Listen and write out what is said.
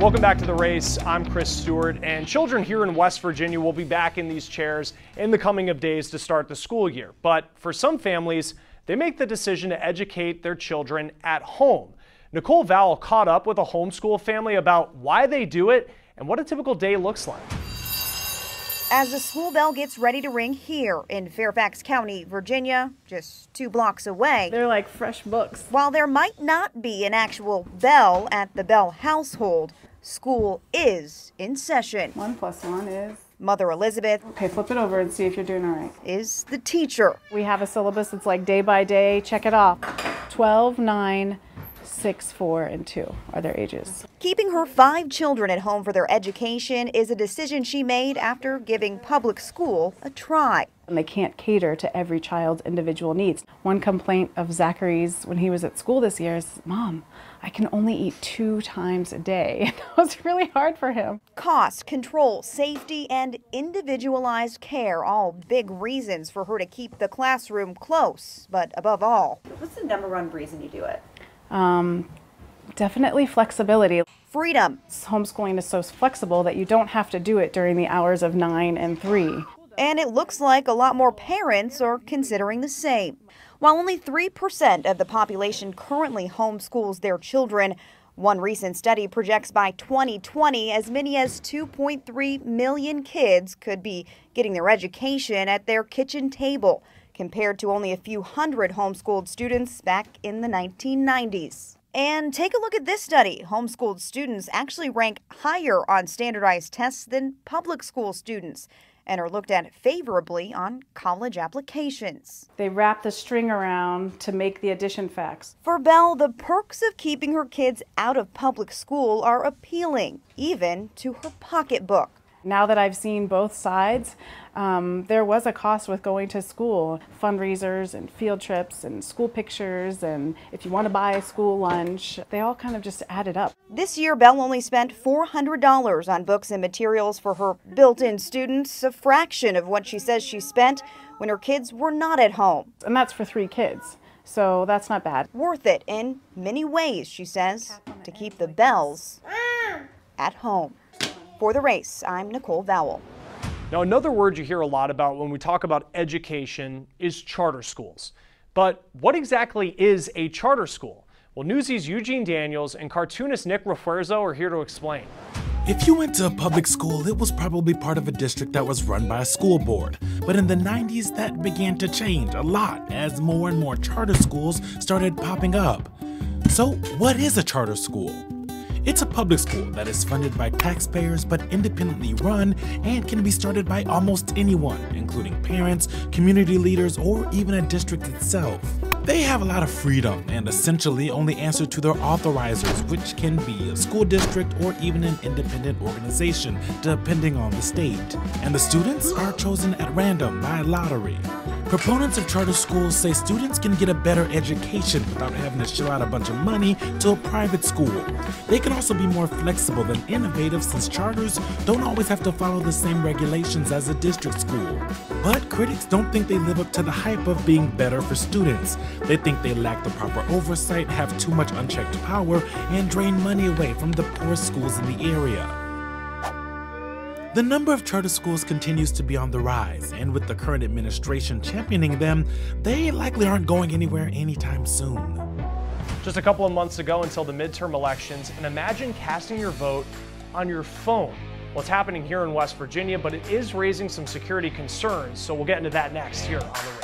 Welcome back to The Race. I'm Chris Stewart, and children here in West Virginia will be back in these chairs in the coming of days to start the school year. But for some families, they make the decision to educate their children at home. Nicole Vowell caught up with a homeschool family about why they do it and what a typical day looks like. As the school bell gets ready to ring here in Fairfax County, Virginia, just 2 blocks away. They're like fresh books. While there might not be an actual bell at the Bell household, school is in session. 1 + 1 is? Mother Elizabeth. Okay, flip it over and see if you're doing all right. Is the teacher. We have a syllabus that's like day by day. Check it off. 12, 9, 6, 4, and 2 are their ages. Keeping her 5 children at home for their education is a decision she made after giving public school a try. And they can't cater to every child's individual needs. One complaint of Zachary's when he was at school this year is, "Mom, I can only eat 2 times a day." That was really hard for him. Cost, control, safety, and individualized care, all big reasons for her to keep the classroom close. But above all, what's the #1 reason you do it? Definitely flexibility. Freedom. Homeschooling is so flexible that you don't have to do it during the hours of 9 and 3. And it looks like a lot more parents are considering the same. While only 3% of the population currently homeschools their children, one recent study projects by 2020 as many as 2.3 million kids could be getting their education at their kitchen table, compared to only a few hundred homeschooled students back in the 1990s. And take a look at this study. Homeschooled students actually rank higher on standardized tests than public school students and are looked at favorably on college applications. They wrap the string around to make the addition facts. For Belle, the perks of keeping her kids out of public school are appealing, even to her pocketbook. Now that I've seen both sides, there was a cost with going to school. Fundraisers and field trips and school pictures, and if you want to buy a school lunch, they all kind of just added up. This year, Belle only spent $400 on books and materials for her built-in students, a fraction of what she says she spent when her kids were not at home. And that's for 3 kids, so that's not bad. Worth it in many ways, she says, to keep the Bells at home. For The Race, I'm Nicole Vowell. Now, another word you hear a lot about when we talk about education is charter schools. But what exactly is a charter school? Well, Newsy's Eugene Daniels and cartoonist Nick Refuerzo are here to explain. If you went to a public school, it was probably part of a district that was run by a school board. But in the 90s, that began to change a lot as more and more charter schools started popping up. So, what is a charter school? It's a public school that is funded by taxpayers but independently run and can be started by almost anyone, including parents, community leaders, or even a district itself. They have a lot of freedom and essentially only answer to their authorizers, which can be a school district or even an independent organization, depending on the state. And the students are chosen at random by lottery. Proponents of charter schools say students can get a better education without having to shell out a bunch of money to a private school. They can also be more flexible and innovative since charters don't always have to follow the same regulations as a district school. But critics don't think they live up to the hype of being better for students. They think they lack the proper oversight, have too much unchecked power, and drain money away from the poorest schools in the area. The number of charter schools continues to be on the rise, and with the current administration championing them, they likely aren't going anywhere anytime soon. Just a couple of months ago until the midterm elections, and imagine casting your vote on your phone. Well, it's happening here in West Virginia, but it is raising some security concerns, so we'll get into that next here on The